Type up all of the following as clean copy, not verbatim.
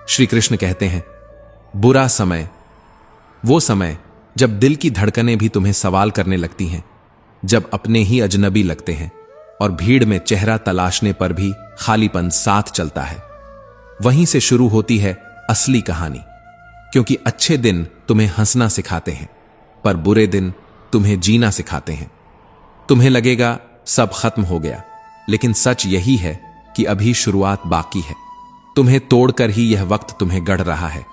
श्री कृष्ण कहते हैं, बुरा समय वो समय जब दिल की धड़कनें भी तुम्हें सवाल करने लगती हैं, जब अपने ही अजनबी लगते हैं और भीड़ में चेहरा तलाशने पर भी खालीपन साथ चलता है। वहीं से शुरू होती है असली कहानी, क्योंकि अच्छे दिन तुम्हें हंसना सिखाते हैं, पर बुरे दिन तुम्हें जीना सिखाते हैं। तुम्हें लगेगा सब खत्म हो गया, लेकिन सच यही है कि अभी शुरुआत बाकी है। तुम्हें तोड़कर ही यह वक्त तुम्हें गढ़ रहा है।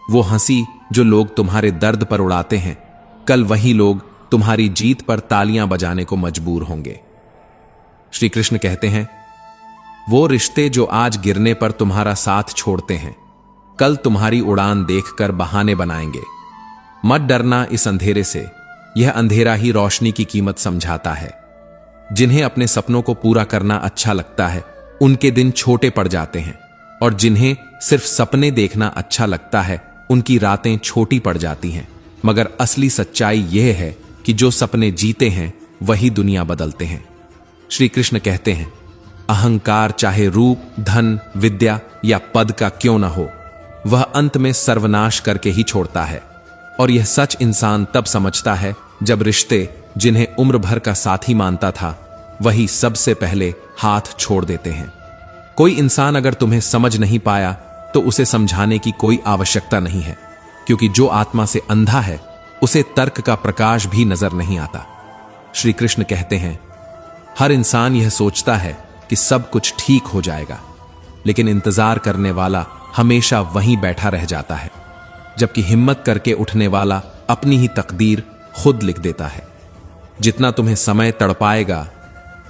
वो हंसी जो लोग तुम्हारे दर्द पर उड़ाते हैं, कल वही लोग तुम्हारी जीत पर तालियां बजाने को मजबूर होंगे। श्री कृष्ण कहते हैं, वो रिश्ते जो आज गिरने पर तुम्हारा साथ छोड़ते हैं, कल तुम्हारी उड़ान देखकर बहाने बनाएंगे। मत डरना इस अंधेरे से, यह अंधेरा ही रोशनी की कीमत समझाता है। जिन्हें अपने सपनों को पूरा करना अच्छा लगता है, उनके दिन छोटे पड़ जाते हैं, और जिन्हें सिर्फ सपने देखना अच्छा लगता है, उनकी रातें छोटी पड़ जाती हैं। मगर असली सच्चाई यह है कि जो सपने जीते हैं वही दुनिया बदलते हैं। श्री कृष्ण कहते हैं, अहंकार चाहे रूप, धन, विद्या या पद का क्यों न हो, वह अंत में सर्वनाश करके ही छोड़ता है। और यह सच इंसान तब समझता है जब रिश्ते जिन्हें उम्र भर का साथी मानता था, वही सबसे पहले हाथ छोड़ देते हैं। कोई इंसान अगर तुम्हें समझ नहीं पाया तो उसे समझाने की कोई आवश्यकता नहीं है, क्योंकि जो आत्मा से अंधा है उसे तर्क का प्रकाश भी नजर नहीं आता। श्री कृष्ण कहते हैं, हर इंसान यह सोचता है कि सब कुछ ठीक हो जाएगा, लेकिन इंतजार करने वाला हमेशा वहीं बैठा रह जाता है, जबकि हिम्मत करके उठने वाला अपनी ही तकदीर खुद लिख देता है। जितना तुम्हें समय तड़पाएगा,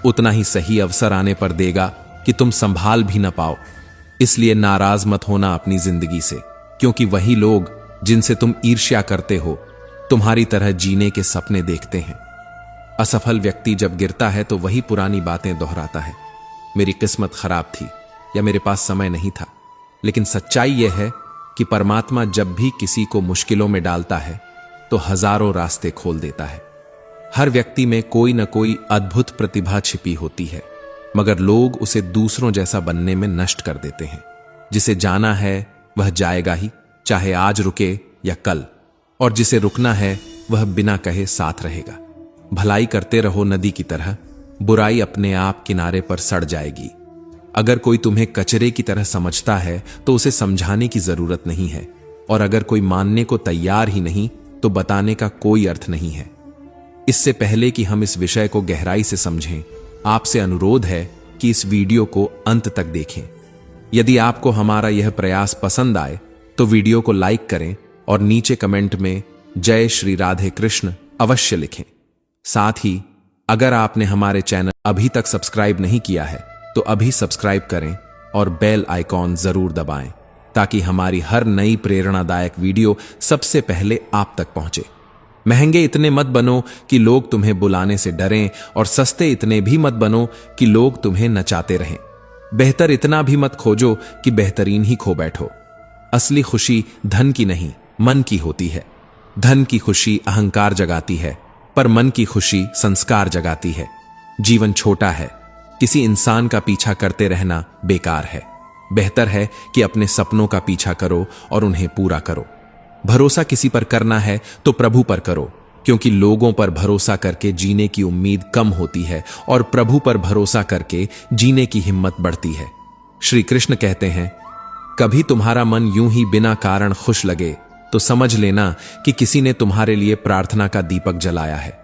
उतना ही सही अवसर आने पर देगा कि तुम संभाल भी न पाओ। इसलिए नाराज मत होना अपनी जिंदगी से, क्योंकि वही लोग जिनसे तुम ईर्ष्या करते हो, तुम्हारी तरह जीने के सपने देखते हैं। असफल व्यक्ति जब गिरता है तो वही पुरानी बातें दोहराता है, मेरी किस्मत खराब थी या मेरे पास समय नहीं था। लेकिन सच्चाई यह है कि परमात्मा जब भी किसी को मुश्किलों में डालता है तो हजारों रास्ते खोल देता है। हर व्यक्ति में कोई न कोई अद्भुत प्रतिभा छिपी होती है, मगर लोग उसे दूसरों जैसा बनने में नष्ट कर देते हैं। जिसे जाना है वह जाएगा ही, चाहे आज रुके या कल, और जिसे रुकना है वह बिना कहे साथ रहेगा। भलाई करते रहो नदी की तरह, बुराई अपने आप किनारे पर सड़ जाएगी। अगर कोई तुम्हें कचरे की तरह समझता है तो उसे समझाने की जरूरत नहीं है, और अगर कोई मानने को तैयार ही नहीं तो बताने का कोई अर्थ नहीं है। इससे पहले कि हम इस विषय को गहराई से समझें, आपसे अनुरोध है कि इस वीडियो को अंत तक देखें। यदि आपको हमारा यह प्रयास पसंद आए तो वीडियो को लाइक करें और नीचे कमेंट में जय श्री राधे कृष्ण अवश्य लिखें। साथ ही अगर आपने हमारे चैनल अभी तक सब्सक्राइब नहीं किया है तो अभी सब्सक्राइब करें और बेल आइकॉन जरूर दबाएं, ताकि हमारी हर नई प्रेरणादायक वीडियो सबसे पहले आप तक पहुंचे। महंगे इतने मत बनो कि लोग तुम्हें बुलाने से डरें, और सस्ते इतने भी मत बनो कि लोग तुम्हें नचाते रहें। बेहतर इतना भी मत खोजो कि बेहतरीन ही खो बैठो। असली खुशी धन की नहीं, मन की होती है। धन की खुशी अहंकार जगाती है, पर मन की खुशी संस्कार जगाती है। जीवन छोटा है, किसी इंसान का पीछा करते रहना बेकार है। बेहतर है कि अपने सपनों का पीछा करो और उन्हें पूरा करो। भरोसा किसी पर करना है तो प्रभु पर करो, क्योंकि लोगों पर भरोसा करके जीने की उम्मीद कम होती है और प्रभु पर भरोसा करके जीने की हिम्मत बढ़ती है। श्री कृष्ण कहते हैं, कभी तुम्हारा मन यूं ही बिना कारण खुश लगे तो समझ लेना कि किसी ने तुम्हारे लिए प्रार्थना का दीपक जलाया है।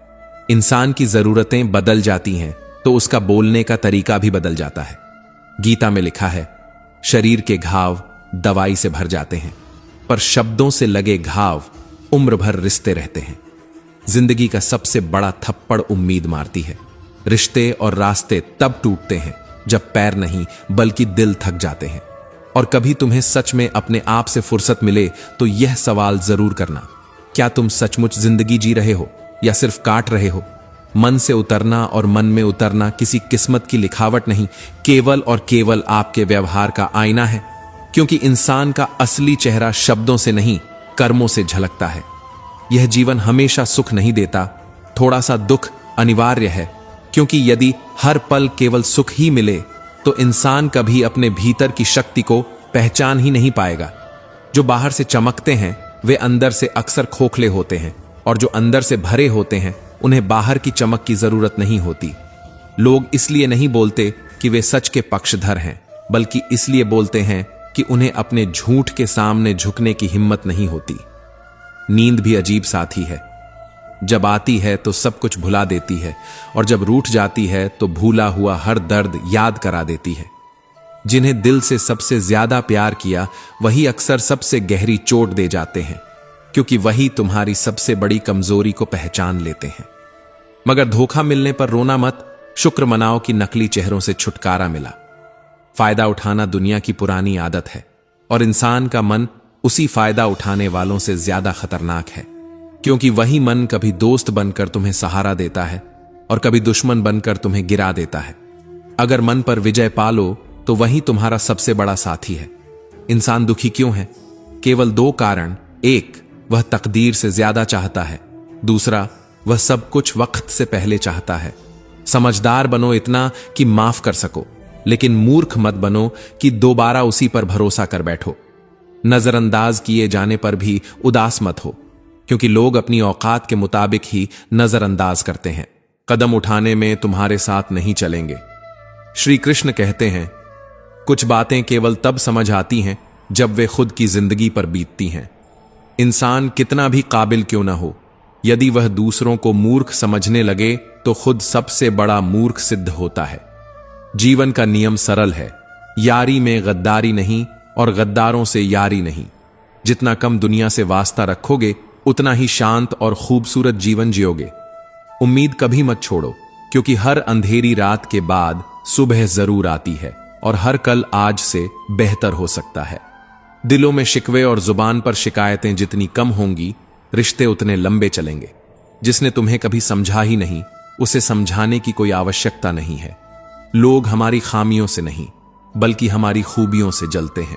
इंसान की जरूरतें बदल जाती हैं तो उसका बोलने का तरीका भी बदल जाता है। गीता में लिखा है, शरीर के घाव दवाई से भर जाते हैं, पर शब्दों से लगे घाव उम्र भर रिश्ते रहते हैं। जिंदगी का सबसे बड़ा थप्पड़ उम्मीद मारती है। रिश्ते और रास्ते तब टूटते हैं जब पैर नहीं बल्कि दिल थक जाते हैं। और कभी तुम्हें सच में अपने आप से फुर्सत मिले तो यह सवाल जरूर करना, क्या तुम सचमुच जिंदगी जी रहे हो या सिर्फ काट रहे हो? मन से उतरना और मन में उतरना किसी किस्मत की लिखावट नहीं, केवल और केवल आपके व्यवहार का आईना है। क्योंकि इंसान का असली चेहरा शब्दों से नहीं, कर्मों से झलकता है। यह जीवन हमेशा सुख नहीं देता, थोड़ा सा दुख अनिवार्य है, क्योंकि यदि हर पल केवल सुख ही मिले तो इंसान कभी अपने भीतर की शक्ति को पहचान ही नहीं पाएगा। जो बाहर से चमकते हैं वे अंदर से अक्सर खोखले होते हैं, और जो अंदर से भरे होते हैं उन्हें बाहर की चमक की जरूरत नहीं होती। लोग इसलिए नहीं बोलते कि वे सच के पक्षधर हैं, बल्कि इसलिए बोलते हैं कि उन्हें अपने झूठ के सामने झुकने की हिम्मत नहीं होती। नींद भी अजीब साथी है। जब आती है तो सब कुछ भुला देती है, और जब रूठ जाती है तो भूला हुआ हर दर्द याद करा देती है। जिन्हें दिल से सबसे ज्यादा प्यार किया वही अक्सर सबसे गहरी चोट दे जाते हैं, क्योंकि वही तुम्हारी सबसे बड़ी कमजोरी को पहचान लेते हैं। मगर धोखा मिलने पर रोना मत, शुक्र मनाओ कि नकली चेहरों से छुटकारा मिला। फायदा उठाना दुनिया की पुरानी आदत है, और इंसान का मन उसी फायदा उठाने वालों से ज्यादा खतरनाक है, क्योंकि वही मन कभी दोस्त बनकर तुम्हें सहारा देता है और कभी दुश्मन बनकर तुम्हें गिरा देता है। अगर मन पर विजय पालो तो वही तुम्हारा सबसे बड़ा साथी है। इंसान दुखी क्यों है? केवल दो कारण। एक, वह तकदीर से ज्यादा चाहता है। दूसरा, वह सब कुछ वक्त से पहले चाहता है। समझदार बनो इतना कि माफ कर सको, लेकिन मूर्ख मत बनो कि दोबारा उसी पर भरोसा कर बैठो। नजरअंदाज किए जाने पर भी उदास मत हो, क्योंकि लोग अपनी औकात के मुताबिक ही नजरअंदाज करते हैं। कदम उठाने में तुम्हारे साथ नहीं चलेंगे। श्री कृष्ण कहते हैं, कुछ बातें केवल तब समझ आती हैं जब वे खुद की जिंदगी पर बीतती हैं। इंसान कितना भी काबिल क्यों ना हो, यदि वह दूसरों को मूर्ख समझने लगे तो खुद सबसे बड़ा मूर्ख सिद्ध होता है। जीवन का नियम सरल है, यारी में गद्दारी नहीं और गद्दारों से यारी नहीं। जितना कम दुनिया से वास्ता रखोगे उतना ही शांत और खूबसूरत जीवन जियोगे। उम्मीद कभी मत छोड़ो, क्योंकि हर अंधेरी रात के बाद सुबह जरूर आती है, और हर कल आज से बेहतर हो सकता है। दिलों में शिकवे और जुबान पर शिकायतें जितनी कम होंगी, रिश्ते उतने लंबे चलेंगे। जिसने तुम्हें कभी समझा ही नहीं, उसे समझाने की कोई आवश्यकता नहीं है। लोग हमारी खामियों से नहीं, बल्कि हमारी खूबियों से जलते हैं।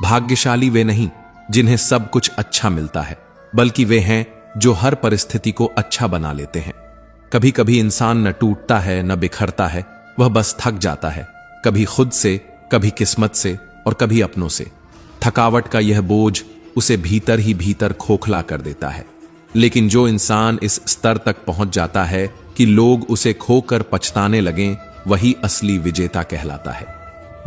भाग्यशाली वे नहीं जिन्हें सब कुछ अच्छा मिलता है, बल्कि वे हैं जो हर परिस्थिति को अच्छा बना लेते हैं। कभी कभी इंसान न टूटता है न बिखरता है, वह बस थक जाता है, कभी खुद से, कभी किस्मत से और कभी अपनों से। थकावट का यह बोझ उसे भीतर ही भीतर खोखला कर देता है। लेकिन जो इंसान इस स्तर तक पहुंच जाता है कि लोग उसे खोकर पछताने लगें, वही असली विजेता कहलाता है।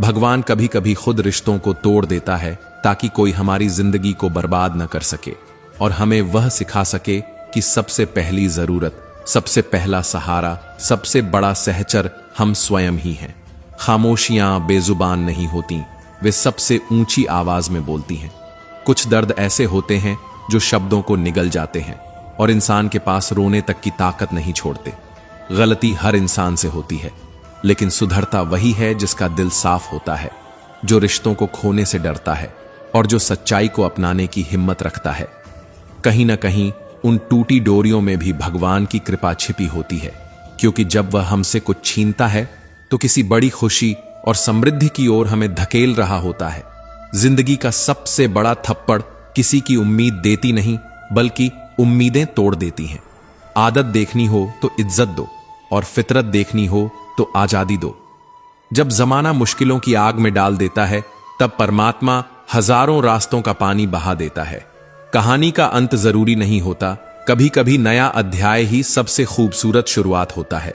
भगवान कभी कभी खुद रिश्तों को तोड़ देता है ताकि कोई हमारी जिंदगी को बर्बाद न कर सके, और हमें वह सिखा सके कि सबसे पहली जरूरत, सबसे पहला सहारा, सबसे बड़ा सहचर हम स्वयं ही हैं। खामोशियां बेजुबान नहीं होती, वे सबसे ऊंची आवाज में बोलती हैं। कुछ दर्द ऐसे होते हैं जो शब्दों को निगल जाते हैं और इंसान के पास रोने तक की ताकत नहीं छोड़ते। गलती हर इंसान से होती है, लेकिन सुधरता वही है जिसका दिल साफ होता है, जो रिश्तों को खोने से डरता है और जो सच्चाई को अपनाने की हिम्मत रखता है। कहीं ना कहीं उन टूटी डोरियों में भी भगवान की कृपा छिपी होती है, क्योंकि जब वह हमसे कुछ छीनता है तो किसी बड़ी खुशी और समृद्धि की ओर हमें धकेल रहा होता है। जिंदगी का सबसे बड़ा थप्पड़ किसी की उम्मीद देती नहीं, बल्कि उम्मीदें तोड़ देती हैं। आदत देखनी हो तो इज्जत दो, और फितरत देखनी हो तो आजादी दो। जब जमाना मुश्किलों की आग में डाल देता है, तब परमात्मा हजारों रास्तों का पानी बहा देता है। कहानी का अंत जरूरी नहीं होता, कभी कभी नया अध्याय ही सबसे खूबसूरत शुरुआत होता है।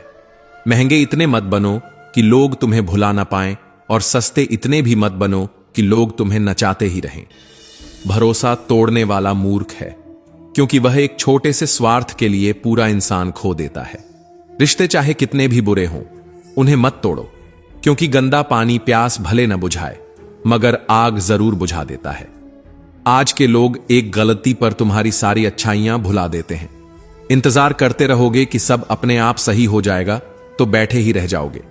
महंगे इतने मत बनो कि लोग तुम्हें भुला ना पाएं, और सस्ते इतने भी मत बनो कि लोग तुम्हें नचाते ही रहें। भरोसा तोड़ने वाला मूर्ख है, क्योंकि वह एक छोटे से स्वार्थ के लिए पूरा इंसान खो देता है। रिश्ते चाहे कितने भी बुरे हों, उन्हें मत तोड़ो, क्योंकि गंदा पानी प्यास भले न बुझाए, मगर आग जरूर बुझा देता है। आज के लोग एक गलती पर तुम्हारी सारी अच्छाइयां भुला देते हैं। इंतजार करते रहोगे कि सब अपने आप सही हो जाएगा, तो बैठे ही रह जाओगे।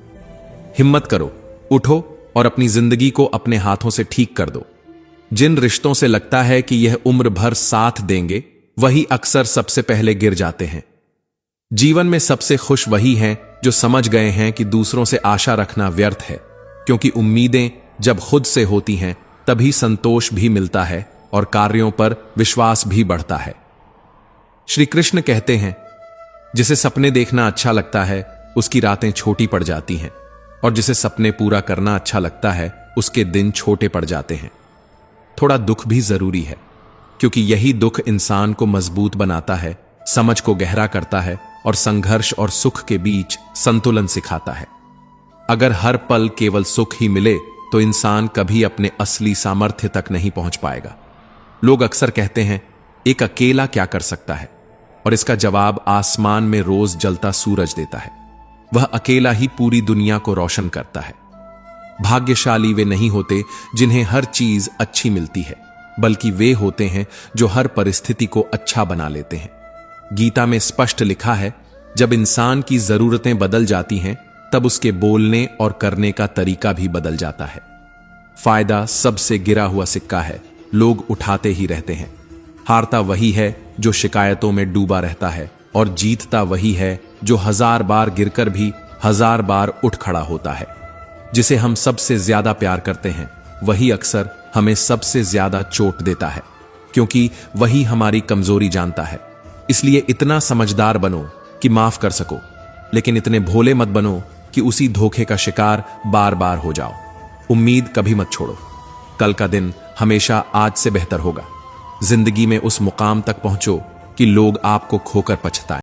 हिम्मत करो, उठो और अपनी जिंदगी को अपने हाथों से ठीक कर दो। जिन रिश्तों से लगता है कि यह उम्र भर साथ देंगे, वही अक्सर सबसे पहले गिर जाते हैं। जीवन में सबसे खुश वही हैं जो समझ गए हैं कि दूसरों से आशा रखना व्यर्थ है, क्योंकि उम्मीदें जब खुद से होती हैं तभी संतोष भी मिलता है और कार्यों पर विश्वास भी बढ़ता है। श्री कृष्ण कहते हैं, जिसे सपने देखना अच्छा लगता है उसकी रातें छोटी पड़ जाती हैं, और जिसे सपने पूरा करना अच्छा लगता है उसके दिन छोटे पड़ जाते हैं। थोड़ा दुख भी जरूरी है, क्योंकि यही दुख इंसान को मजबूत बनाता है, समझ को गहरा करता है और संघर्ष और सुख के बीच संतुलन सिखाता है। अगर हर पल केवल सुख ही मिले तो इंसान कभी अपने असली सामर्थ्य तक नहीं पहुंच पाएगा। लोग अक्सर कहते हैं, एक अकेला क्या कर सकता है, और इसका जवाब आसमान में रोज जलता सूरज देता है। वह अकेला ही पूरी दुनिया को रोशन करता है। भाग्यशाली वे नहीं होते जिन्हें हर चीज अच्छी मिलती है, बल्कि वे होते हैं जो हर परिस्थिति को अच्छा बना लेते हैं। गीता में स्पष्ट लिखा है, जब इंसान की जरूरतें बदल जाती हैं तब उसके बोलने और करने का तरीका भी बदल जाता है। फायदा सबसे गिरा हुआ सिक्का है, लोग उठाते ही रहते हैं। हारता वही है जो शिकायतों में डूबा रहता है, और जीतता वही है जो 1000 बार गिरकर भी 1000 बार उठ खड़ा होता है। जिसे हम सबसे ज्यादा प्यार करते हैं वही अक्सर हमें सबसे ज्यादा चोट देता है, क्योंकि वही हमारी कमजोरी जानता है। इसलिए इतना समझदार बनो कि माफ कर सको, लेकिन इतने भोले मत बनो कि उसी धोखे का शिकार बार बार हो जाओ। उम्मीद कभी मत छोड़ो, कल का दिन हमेशा आज से बेहतर होगा। जिंदगी में उस मुकाम तक पहुंचो कि लोग आपको खोकर पछताएं।